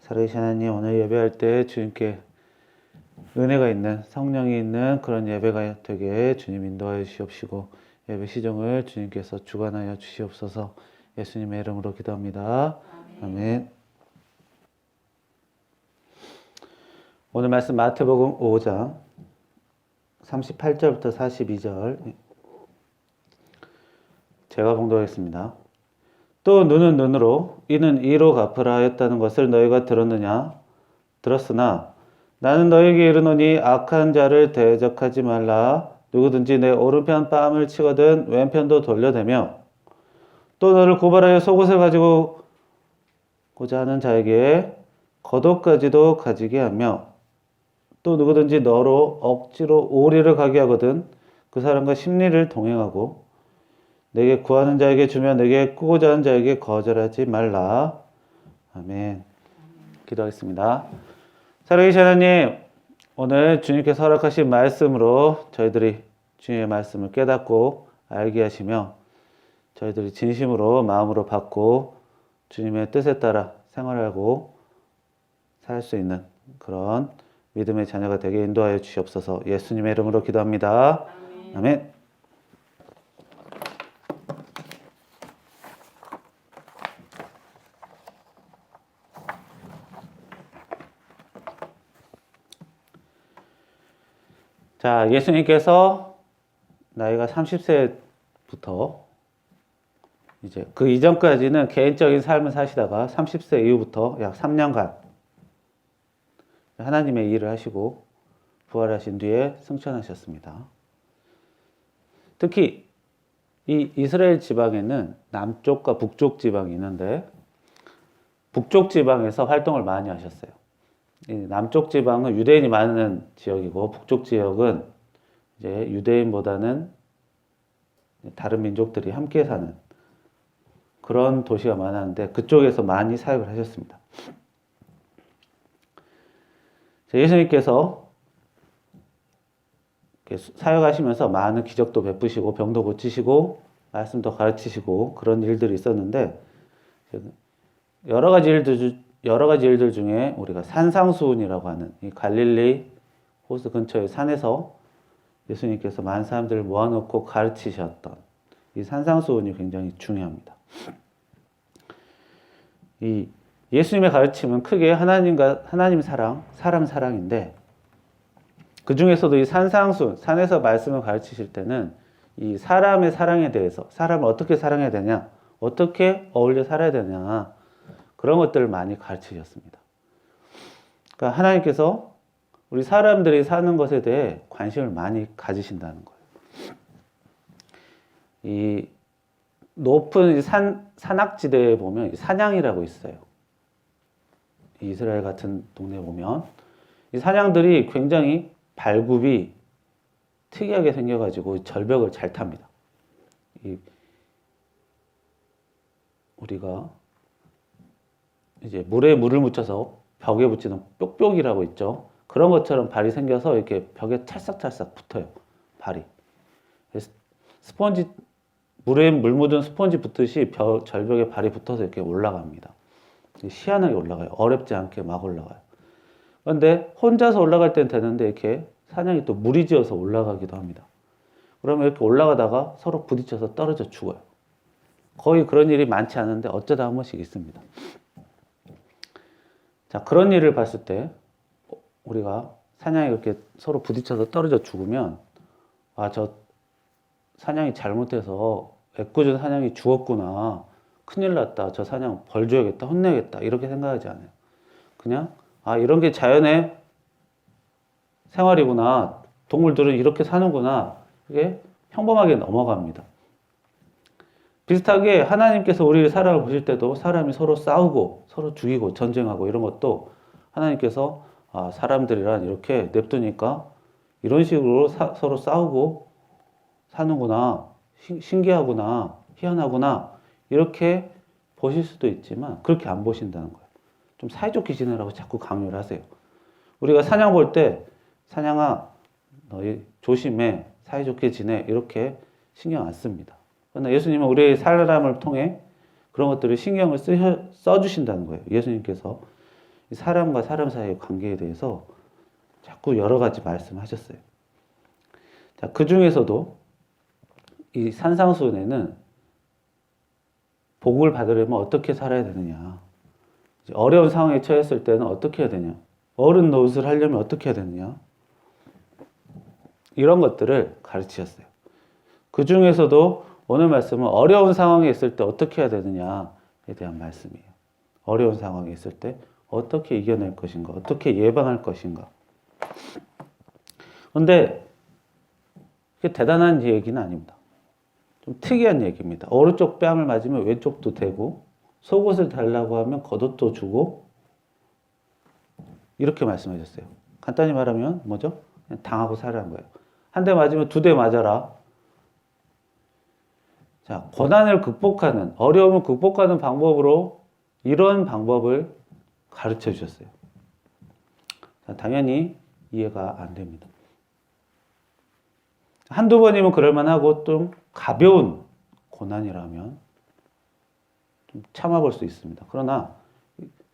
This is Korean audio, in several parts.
살아계신 하나님, 오늘 예배할 때 주님께 은혜가 있는, 성령이 있는 그런 예배가 되게 주님 인도하여 주시옵시고, 예배 시종을 주님께서 주관하여 주시옵소서. 예수님의 이름으로 기도합니다. 아멘. 오늘 말씀 마태복음 5장 38절부터 42절 제가 봉독하겠습니다. 또 눈은 눈으로 이는 이로 갚으라 하였다는 것을 너희가 들었느냐? 들었으나 나는 너희에게 이르노니 악한 자를 대적하지 말라. 누구든지 내 오른편 뺨을 치거든 왼편도 돌려대며 또 너를 고발하여 속옷을 가지고 고자 하는 자에게 겉옷까지도 가지게 하며 또 누구든지 너로 억지로 오리를 가게 하거든 그 사람과 심리를 동행하고 내게 구하는 자에게 주며 내게 꾸고자 하는 자에게 거절하지 말라. 아멘. 기도하겠습니다. 살아계신 하나님, 오늘 주님께서 허락하신 말씀으로 저희들이 주님의 말씀을 깨닫고 알게 하시며 저희들이 진심으로 마음으로 받고 주님의 뜻에 따라 생활하고 살 수 있는 그런 믿음의 자녀가 되게 인도하여 주시옵소서. 예수님의 이름으로 기도합니다. 아멘. 자, 예수님께서 나이가 30세부터 이제 그 이전까지는 개인적인 삶을 사시다가 30세 이후부터 약 3년간 하나님의 일을 하시고 부활하신 뒤에 승천하셨습니다. 특히 이 이스라엘 지방에는 남쪽과 북쪽 지방이 있는데 북쪽 지방에서 활동을 많이 하셨어요. 남쪽 지방은 유대인이 많은 지역이고 북쪽 지역은 이제 유대인보다는 다른 민족들이 함께 사는 그런 도시가 많았는데 그쪽에서 많이 사역을 하셨습니다. 예수님께서 사역하시면서 많은 기적도 베푸시고 병도 고치시고 말씀도 가르치시고 그런 일들이 있었는데 여러 가지 일들 중에 우리가 산상수훈이라고 하는 이 갈릴리 호수 근처의 산에서 예수님께서 많은 사람들을 모아놓고 가르치셨던 이 산상수훈이 굉장히 중요합니다. 이 예수님의 가르침은 크게 하나님 사랑, 사람 사랑인데 그 중에서도 이 산상수훈, 산에서 말씀을 가르치실 때는 이 사람의 사랑에 대해서 사람을 어떻게 사랑해야 되냐, 어떻게 어울려 살아야 되냐 그런 것들을 많이 가르치셨습니다. 그러니까 하나님께서 우리 사람들이 사는 것에 대해 관심을 많이 가지신다는 거예요. 이 높은 산악지대에 보면 산양이라고 있어요. 이스라엘 같은 동네에 보면 이 산양들이 굉장히 발굽이 특이하게 생겨가지고 절벽을 잘 탑니다. 우리가 이제 물에 물을 묻혀서 벽에 붙이는 뾱뾱이라고 있죠. 그런 것처럼 발이 생겨서 이렇게 벽에 찰싹찰싹 붙어요. 발이. 스펀지, 물에 물 묻은 스펀지 붙듯이 절벽에 발이 붙어서 이렇게 올라갑니다. 희한하게 올라가요. 어렵지 않게 막 올라가요. 그런데 혼자서 올라갈 땐 되는데 이렇게 사냥이 또 무리지어서 올라가기도 합니다. 그러면 이렇게 올라가다가 서로 부딪혀서 떨어져 죽어요. 거의 그런 일이 많지 않은데 어쩌다 한 번씩 있습니다. 자, 그런 일을 봤을 때 우리가 사냥이 이렇게 서로 부딪혀서 떨어져 죽으면 아, 저 사냥이 잘못해서 애꿎은 사냥이 죽었구나. 큰일 났다. 저 사냥 벌 줘야겠다. 혼내야겠다. 이렇게 생각하지 않아요. 그냥 아, 이런 게 자연의 생활이구나. 동물들은 이렇게 사는구나. 이게 평범하게 넘어갑니다. 비슷하게 하나님께서 우리의 사람을 보실 때도 사람이 서로 싸우고 서로 죽이고 전쟁하고 이런 것도 하나님께서 아, 사람들이란 이렇게 냅두니까 이런 식으로 서로 싸우고 사는구나. 신기하구나. 희한하구나. 이렇게 보실 수도 있지만 그렇게 안 보신다는 거예요. 좀 사이좋게 지내라고 자꾸 강요를 하세요. 우리가 사냥 볼 때 사냥아 너희 조심해. 사이좋게 지내. 이렇게 신경 안 씁니다. 그러나 예수님은 우리의 사람을 통해 그런 것들을 신경을 써주신다는 거예요. 예수님께서 사람과 사람 사이의 관계에 대해서 자꾸 여러 가지 말씀하셨어요. 자, 그 중에서도 이 산상수훈에는 복을 받으려면 어떻게 살아야 되느냐, 어려운 상황에 처했을 때는 어떻게 해야 되냐, 어른 노릇을 하려면 어떻게 해야 되느냐, 이런 것들을 가르치셨어요. 그 중에서도 오늘 말씀은 어려운 상황에 있을 때 어떻게 해야 되느냐에 대한 말씀이에요. 어려운 상황에 있을 때 어떻게 이겨낼 것인가, 어떻게 예방할 것인가. 그런데 그게 대단한 얘기는 아닙니다. 좀 특이한 얘기입니다. 오른쪽 뺨을 맞으면 왼쪽도 대고, 속옷을 달라고 하면 겉옷도 주고, 이렇게 말씀하셨어요. 간단히 말하면 뭐죠? 그냥 당하고 살라는 거예요. 한 대 맞으면 두 대 맞아라. 자, 고난을 극복하는, 어려움을 극복하는 방법으로 이런 방법을 가르쳐 주셨어요. 자, 당연히 이해가 안 됩니다. 한두 번이면 그럴만하고 좀 가벼운 고난이라면 좀 참아볼 수 있습니다. 그러나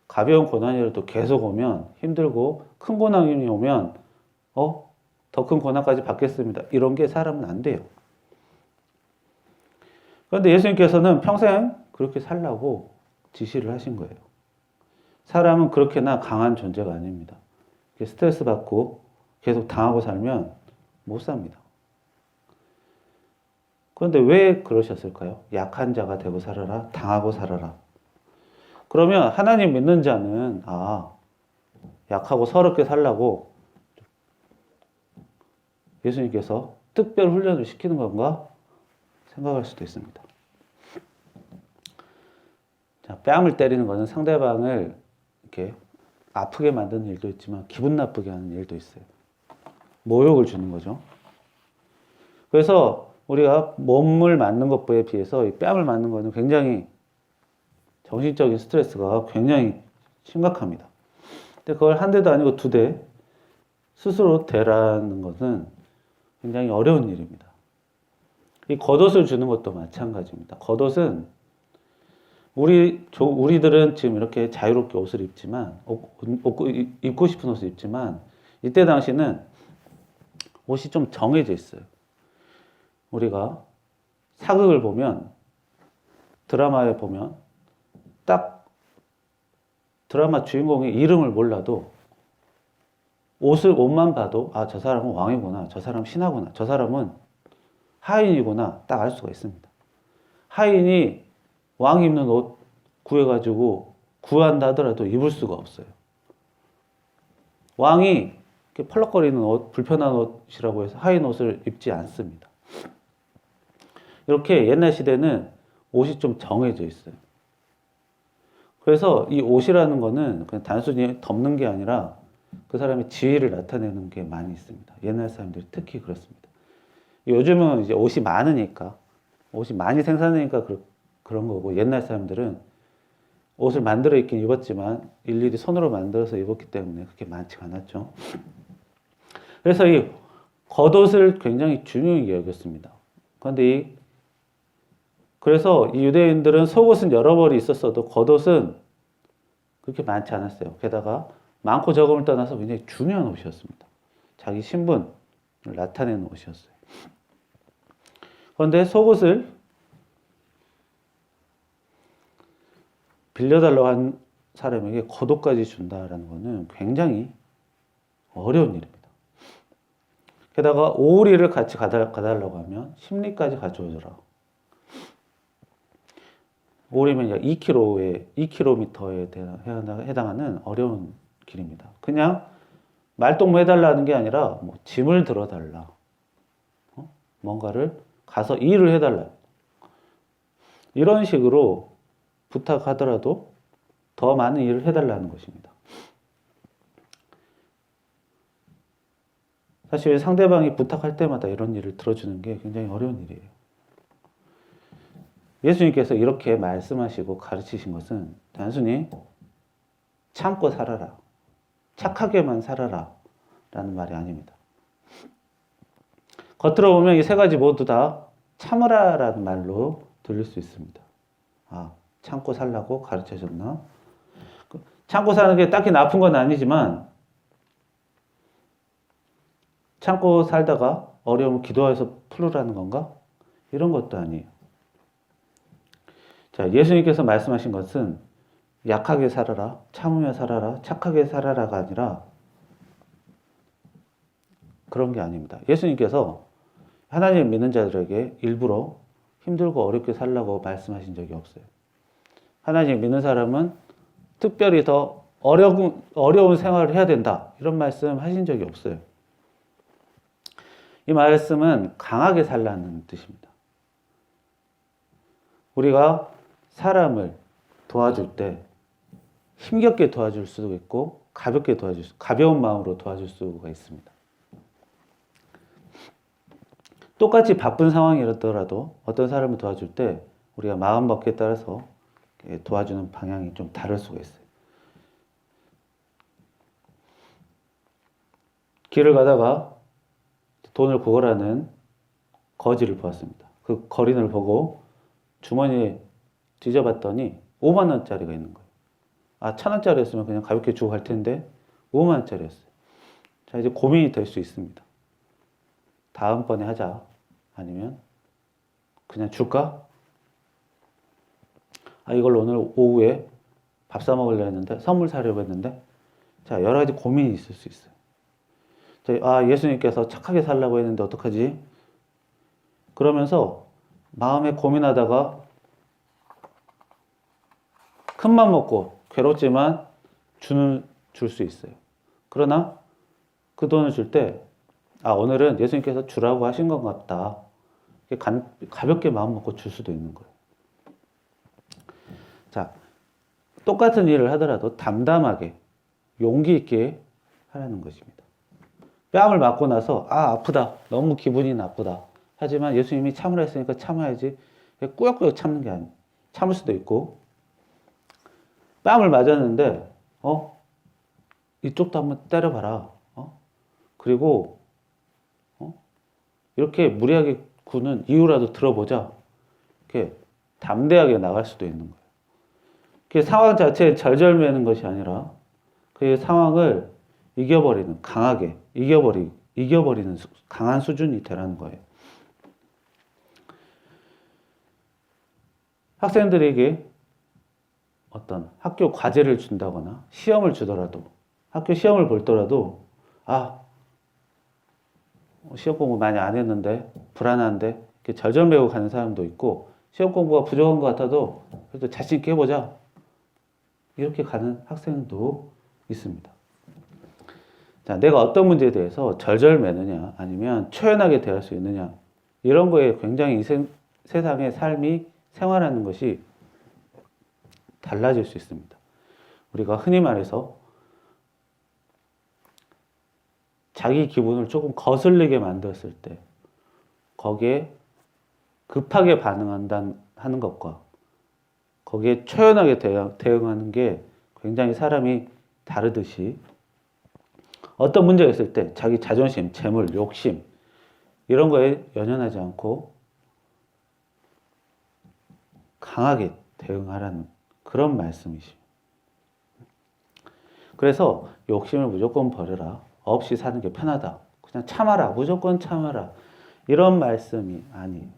가벼운 고난이라도 계속 오면 힘들고 큰 고난이 오면 더 큰 고난까지 받겠습니다. 이런 게 사람은 안 돼요. 그런데 예수님께서는 평생 그렇게 살라고 지시를 하신 거예요. 사람은 그렇게나 강한 존재가 아닙니다. 스트레스 받고 계속 당하고 살면 못 삽니다. 그런데 왜 그러셨을까요? 약한 자가 되고 살아라, 당하고 살아라. 그러면 하나님 믿는 자는 약하고 서럽게 살라고 예수님께서 특별 훈련을 시키는 건가 생각할 수도 있습니다. 자, 뺨을 때리는 것은 상대방을 이렇게 아프게 만드는 일도 있지만 기분 나쁘게 하는 일도 있어요. 모욕을 주는 거죠. 그래서 우리가 몸을 맞는 것에 비해서 이 뺨을 맞는 것은 굉장히 정신적인 스트레스가 굉장히 심각합니다. 근데 그걸 한 대도 아니고 두 대 스스로 대라는 것은 굉장히 어려운 일입니다. 이 겉옷을 주는 것도 마찬가지입니다. 겉옷은 우리들은 지금 이렇게 자유롭게 옷을 입지만, 입고 싶은 옷을 입지만, 이때 당시는 옷이 좀 정해져 있어요. 우리가 사극을 보면, 드라마에 보면, 딱 드라마 주인공의 이름을 몰라도 옷만 봐도 저 사람은 왕이구나, 저 사람은 신하구나, 저 사람은 하인이구나 딱 알 수가 있습니다. 하인이 왕 입는 옷 구해가지고 구한다 하더라도 입을 수가 없어요. 왕이 이렇게 펄럭거리는 옷, 불편한 옷이라고 해서 하인 옷을 입지 않습니다. 이렇게 옛날 시대는 옷이 좀 정해져 있어요. 그래서 이 옷이라는 거는 그냥 단순히 덮는 게 아니라 그 사람의 지위를 나타내는 게 많이 있습니다. 옛날 사람들이 특히 그렇습니다. 요즘은 이제 옷이 많으니까, 옷이 많이 생산되니까 그런 거고, 옛날 사람들은 옷을 만들어 입긴 입었지만 일일이 손으로 만들어서 입었기 때문에 그렇게 많지가 않았죠. 그래서 이 겉옷을 굉장히 중요하게 여겼습니다. 그래서 이 유대인들은 속옷은 여러 벌이 있었어도 겉옷은 그렇게 많지 않았어요. 게다가 많고 적음을 떠나서 굉장히 중요한 옷이었습니다. 자기 신분을 나타내는 옷이었어요. 그런데 속옷을 빌려달라고 한 사람에게 겉옷까지 준다라는 것은 굉장히 어려운 일입니다. 게다가 오리를 같이 가달라고 하면 심리까지 가져오더라. 오리면 약 2km에 해당하는 어려운 길입니다. 그냥 말동무 해달라는 게 아니라 짐을 들어달라. 뭔가를 가서 일을 해달라. 이런 식으로 부탁하더라도 더 많은 일을 해달라는 것입니다. 사실 상대방이 부탁할 때마다 이런 일을 들어주는 게 굉장히 어려운 일이에요. 예수님께서 이렇게 말씀하시고 가르치신 것은 단순히 참고 살아라, 착하게만 살아라 라는 말이 아닙니다. 겉으로 보면 이 세 가지 모두 다 참으라 라는 말로 들릴 수 있습니다. 참고 살라고 가르쳐줬나? 참고 사는 게 딱히 나쁜 건 아니지만 참고 살다가 어려움을 기도해서 풀으라는 건가? 이런 것도 아니에요. 자, 예수님께서 말씀하신 것은 약하게 살아라, 참으며 살아라, 착하게 살아라가 아니라 그런 게 아닙니다. 예수님께서 하나님 믿는 자들에게 일부러 힘들고 어렵게 살라고 말씀하신 적이 없어요. 하나님 믿는 사람은 특별히 더 어려운 생활을 해야 된다. 이런 말씀 하신 적이 없어요. 이 말씀은 강하게 살라는 뜻입니다. 우리가 사람을 도와줄 때 힘겹게 도와줄 수도 있고 가벼운 마음으로 도와줄 수가 있습니다. 똑같이 바쁜 상황이었더라도 어떤 사람을 도와줄 때 우리가 마음먹기에 따라서 도와주는 방향이 좀 다를 수가 있어요. 길을 가다가 돈을 구걸하는 거지를 보았습니다. 그 거린을 보고 주머니에 뒤져봤더니 5만 원짜리가 있는 거예요. 1,000원짜리였으면 그냥 가볍게 주고 갈 텐데 5만 원짜리였어요. 자, 이제 고민이 될 수 있습니다. 다음번에 하자. 아니면 그냥 줄까? 이걸 오늘 오후에 밥 사 먹으려 했는데, 선물 사려고 했는데, 자, 여러 가지 고민이 있을 수 있어요. 예수님께서 착하게 살라고 했는데 어떡하지? 그러면서 마음에 고민하다가 큰맘 먹고 괴롭지만 줄 수 있어요. 그러나 그 돈을 줄 때, 오늘은 예수님께서 주라고 하신 것 같다. 가볍게 마음 먹고 줄 수도 있는 거예요. 자, 똑같은 일을 하더라도 담담하게, 용기 있게 하라는 것입니다. 뺨을 맞고 나서, 아프다. 너무 기분이 나쁘다. 하지만 예수님이 참으라 했으니까 참아야지. 꾸역꾸역 참는 게 아니에요. 참을 수도 있고, 뺨을 맞았는데, 이쪽도 한번 때려봐라. 그리고, 이렇게 무리하게 구는 이유라도 들어보자. 이렇게 담대하게 나갈 수도 있는 거예요. 그 상황 자체에 절절매는 것이 아니라 그 상황을 이겨버리는, 강하게 이겨버리는 강한 수준이 되라는 거예요. 학생들에게 어떤 학교 과제를 준다거나 시험을 주더라도, 학교 시험을 볼 때라도, 시험 공부 많이 안 했는데 불안한데 이렇게 절절매고 가는 사람도 있고, 시험 공부가 부족한 것 같아도 그래도 자신 있게 해보자 이렇게 가는 학생도 있습니다. 자, 내가 어떤 문제에 대해서 절절매느냐 아니면 초연하게 대할 수 있느냐, 이런 거에 굉장히 세상의 삶이 생활하는 것이 달라질 수 있습니다. 우리가 흔히 말해서 자기 기분을 조금 거슬리게 만들었을 때 거기에 급하게 하는 것과 거기에 초연하게 대응하는 게 굉장히 사람이 다르듯이, 어떤 문제가 있을 때 자기 자존심, 재물, 욕심 이런 거에 연연하지 않고 강하게 대응하라는 그런 말씀이시죠. 그래서 욕심을 무조건 버려라. 없이 사는 게 편하다. 그냥 참아라. 무조건 참아라. 이런 말씀이 아니에요.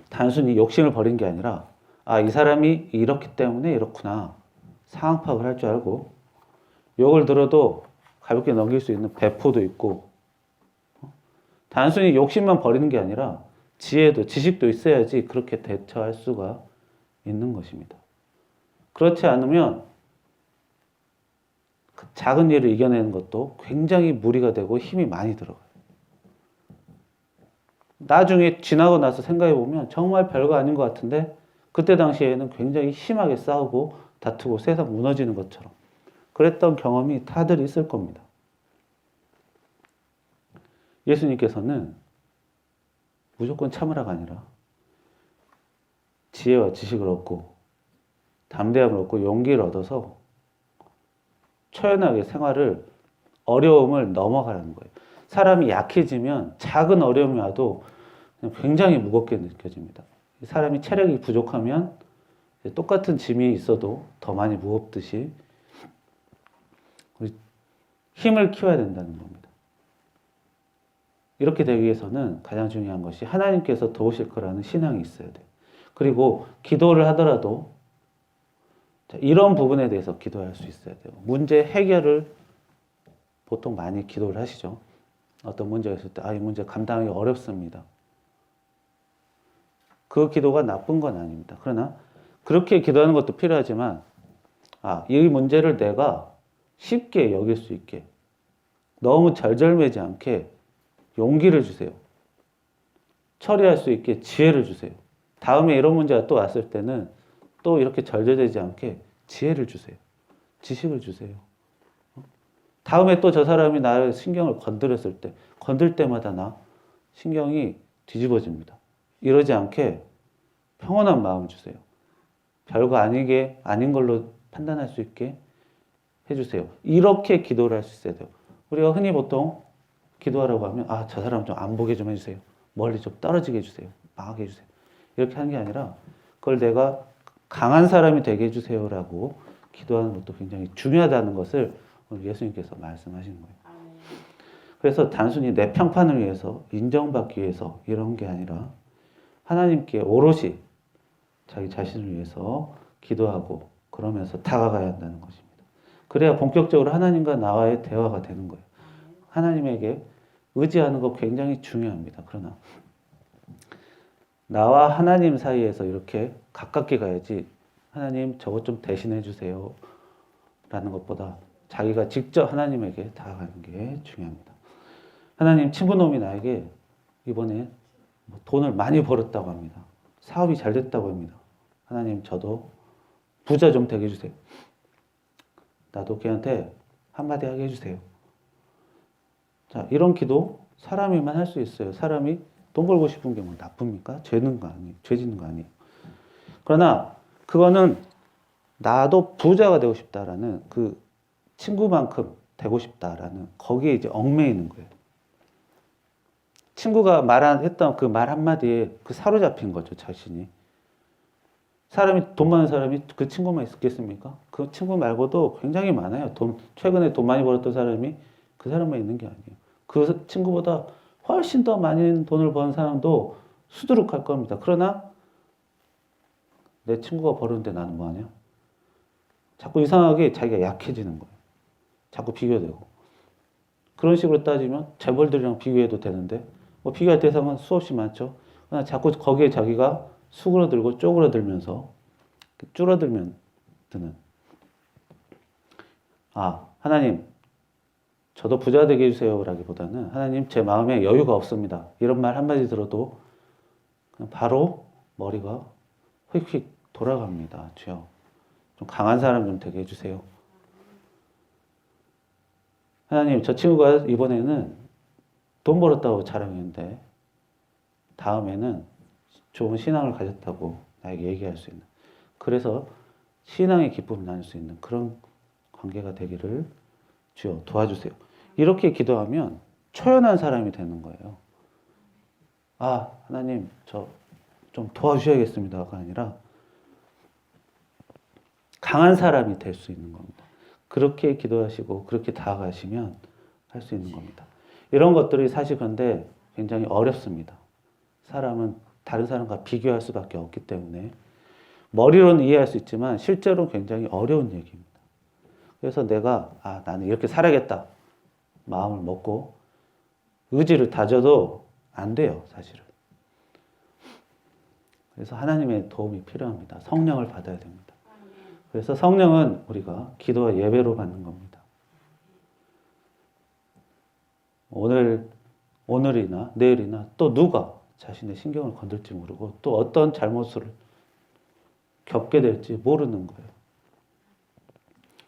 단순히 욕심을 버린 게 아니라, 이 사람이 이렇기 때문에 이렇구나. 상황 파악을 할 줄 알고, 욕을 들어도 가볍게 넘길 수 있는 배포도 있고, 단순히 욕심만 버리는 게 아니라 지혜도, 지식도 있어야지 그렇게 대처할 수가 있는 것입니다. 그렇지 않으면 작은 일을 이겨내는 것도 굉장히 무리가 되고 힘이 많이 들어가요. 나중에 지나고 나서 생각해보면 정말 별거 아닌 것 같은데 그때 당시에는 굉장히 심하게 싸우고 다투고 세상 무너지는 것처럼 그랬던 경험이 다들 있을 겁니다. 예수님께서는 무조건 참으라가 아니라 지혜와 지식을 얻고 담대함을 얻고 용기를 얻어서 초연하게 어려움을 넘어가라는 거예요. 사람이 약해지면 작은 어려움이 와도 굉장히 무겁게 느껴집니다. 사람이 체력이 부족하면 똑같은 짐이 있어도 더 많이 무겁듯이 우리 힘을 키워야 된다는 겁니다. 이렇게 되기 위해서는 가장 중요한 것이 하나님께서 도우실 거라는 신앙이 있어야 돼요. 그리고 기도를 하더라도 이런 부분에 대해서 기도할 수 있어야 돼요. 문제 해결을 보통 많이 기도를 하시죠. 어떤 문제가 있을 때, 이 문제 감당하기 어렵습니다. 그 기도가 나쁜 건 아닙니다. 그러나 그렇게 기도하는 것도 필요하지만, 이 문제를 내가 쉽게 여길 수 있게, 너무 절절매지 않게 용기를 주세요. 처리할 수 있게 지혜를 주세요. 다음에 이런 문제가 또 왔을 때는 또 이렇게 절절되지 않게 지혜를 주세요. 지식을 주세요. 다음에 또 저 사람이 나의 신경을 건드렸을 때, 건들 때마다 나 신경이 뒤집어집니다. 이러지 않게 평온한 마음 주세요. 별거 아닌 걸로 판단할 수 있게 해주세요. 이렇게 기도를 할 수 있어야 돼요. 우리가 흔히 보통 기도하라고 하면, 저 사람 좀 안 보게 좀 해주세요. 멀리 좀 떨어지게 해주세요. 망하게 해주세요. 이렇게 하는 게 아니라, 그걸 내가 강한 사람이 되게 해주세요라고 기도하는 것도 굉장히 중요하다는 것을 오늘 예수님께서 말씀하시는 거예요. 그래서 단순히 내 평판을 위해서, 인정받기 위해서 이런 게 아니라 하나님께 오롯이 자기 자신을 위해서 기도하고 그러면서 다가가야 한다는 것입니다. 그래야 본격적으로 하나님과 나와의 대화가 되는 거예요. 하나님에게 의지하는 거 굉장히 중요합니다. 그러나 나와 하나님 사이에서 이렇게 가깝게 가야지, 하나님 저것 좀 대신해 주세요 라는 것보다 자기가 직접 하나님에게 다가가는 게 중요합니다. 하나님, 친구놈이 나에게 이번에 돈을 많이 벌었다고 합니다. 사업이 잘 됐다고 합니다. 하나님, 저도 부자 좀 되게 해주세요. 나도 걔한테 한마디 하게 해주세요. 자, 이런 기도 사람이만 할 수 있어요. 사람이 돈 벌고 싶은 게 뭐 나쁩니까? 죄 짓는 거 아니에요. 그러나 그거는 나도 부자가 되고 싶다라는 그 친구만큼 되고 싶다라는 거기에 이제 얽매이는 거예요. 친구가 했던 그 말 한마디에 사로잡힌 거죠, 자신이. 돈 많은 사람이 그 친구만 있겠습니까? 그 친구 말고도 굉장히 많아요. 최근에 돈 많이 벌었던 사람이 그 사람만 있는 게 아니에요. 그 친구보다 훨씬 더 많은 돈을 버는 사람도 수두룩할 겁니다. 그러나 내 친구가 버는데 나는 뭐 하냐? 자꾸 이상하게 자기가 약해지는 거예요. 자꾸 비교되고. 그런 식으로 따지면 재벌들이랑 비교해도 되는데, 비교할 대상은 수없이 많죠. 그러나 자꾸 거기에 자기가 수그러들고 쪼그러들면서 줄어들면 드는, 하나님 저도 부자 되게 해주세요 라기보다는, 하나님 제 마음에 여유가 없습니다, 이런 말 한마디 들어도 그냥 바로 머리가 휙휙 돌아갑니다. 주여, 좀 강한 사람 좀 되게 해주세요. 하나님, 저 친구가 이번에는 돈 벌었다고 자랑했는데 다음에는 좋은 신앙을 가졌다고 나에게 얘기할 수 있는, 그래서 신앙의 기쁨을 나눌 수 있는 그런 관계가 되기를 주여 도와주세요. 이렇게 기도하면 초연한 사람이 되는 거예요. 하나님 저 좀 도와주셔야겠습니다가 아니라 강한 사람이 될 수 있는 겁니다. 그렇게 기도하시고 그렇게 다가가시면 할 수 있는 겁니다. 이런 것들이 사실 그런데 굉장히 어렵습니다. 사람은 다른 사람과 비교할 수밖에 없기 때문에 머리로는 이해할 수 있지만 실제로 굉장히 어려운 얘기입니다. 그래서 내가 나는 이렇게 살아야겠다 마음을 먹고 의지를 다져도 안 돼요, 사실은. 그래서 하나님의 도움이 필요합니다. 성령을 받아야 됩니다. 그래서 성령은 우리가 기도와 예배로 받는 겁니다. 오늘이나 내일이나 또 누가 자신의 신경을 건들지 모르고 또 어떤 잘못을 겪게 될지 모르는 거예요.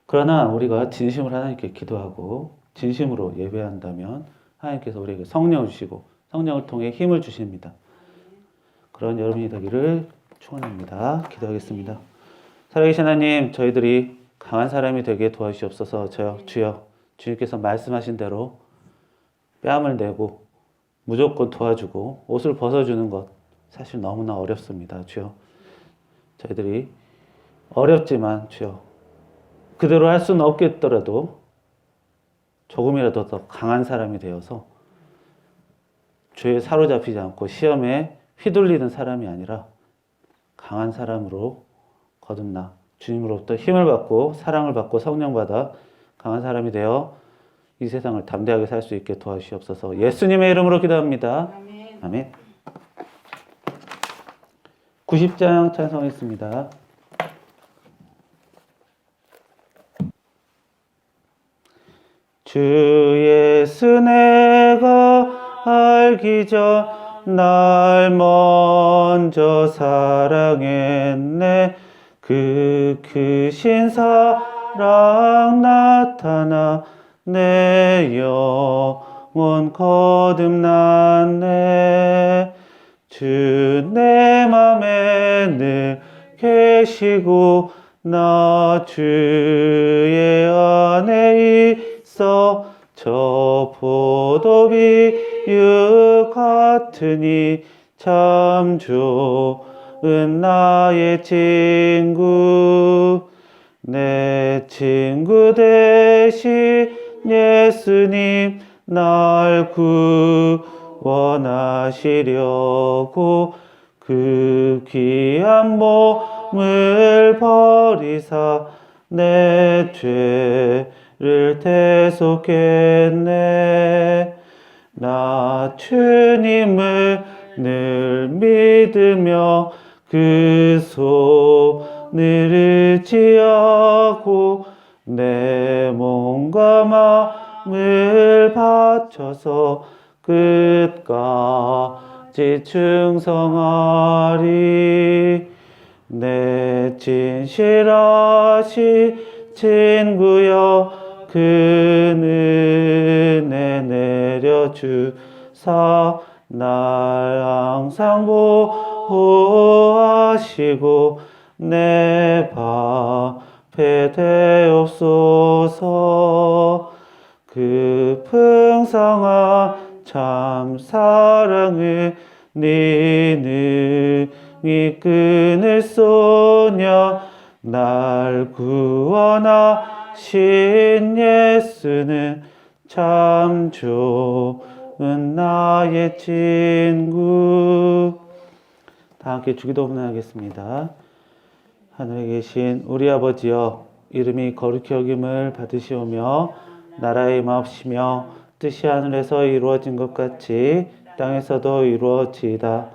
그러나 우리가 진심으로 하나님께 기도하고 진심으로 예배한다면 하나님께서 우리에게 성령을 주시고 성령을 통해 힘을 주십니다. 그런 여러분이 되기를 축원합니다. 기도하겠습니다. 살아계신 하나님, 저희들이 강한 사람이 되게 도와주시옵소서. 주여, 주님께서 말씀하신 대로 뺨을 내고 무조건 도와주고 옷을 벗어주는 것 사실 너무나 어렵습니다. 주여, 저희들이 어렵지만 주여 그대로 할 수는 없겠더라도 조금이라도 더 강한 사람이 되어서 죄에 사로잡히지 않고 시험에 휘둘리는 사람이 아니라 강한 사람으로 거듭나 주님으로부터 힘을 받고 사랑을 받고 성령 받아 강한 사람이 되어 이 세상을 담대하게 살 수 있게 도와주시옵소서. 예수님의 이름으로 기도합니다. 아멘. 아멘. 90장 찬송했습니다. 주 예수 내가 알기 전 날 먼저 사랑했네. 그 크신 사랑 나타나 내 영혼 거듭났네. 주 내 맘에 늘 계시고 나 주의 안에 있어 저 포도비유 같으니 참 좋은 나의 친구. 내 친구 되신 예수님 날 구원하시려고 그 귀한 몸을 버리사 내 죄를 대속했네. 나 주님을 늘 믿으며 그 손을 의지하고 내 몸과 마음을 바쳐서 끝까지 충성하리. 내 진실하신 친구여 그 은혜 내려주사 날 항상 보호하시고 내 방패 되옵소서. 그 풍성한 참 사랑을 네 능히 끊을 소냐. 날 구원하신 예수는 참 좋은 나의 친구. 다 함께 주기도문을 하겠습니다. 하늘에 계신 우리 아버지여, 이름이 거룩히 여김을 받으시오며 나라의 임하옵시며 뜻이 하늘에서 이루어진 것 같이 땅에서도 이루어지이다.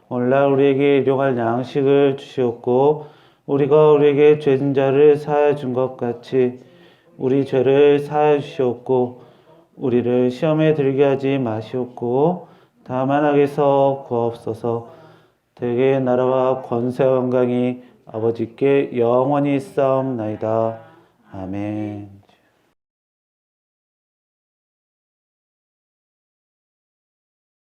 오늘날 우리에게 일용할 양식을 주시옵고 우리가 우리에게 죄진 자를 사하여 준 것 같이 우리 죄를 사하여 주시옵고 우리를 시험에 들게 하지 마시옵고 다만 악에서 구하옵소서. 대개의 나라와 권세와 영광이 아버지께 영원히 있사옵나이다. 아멘.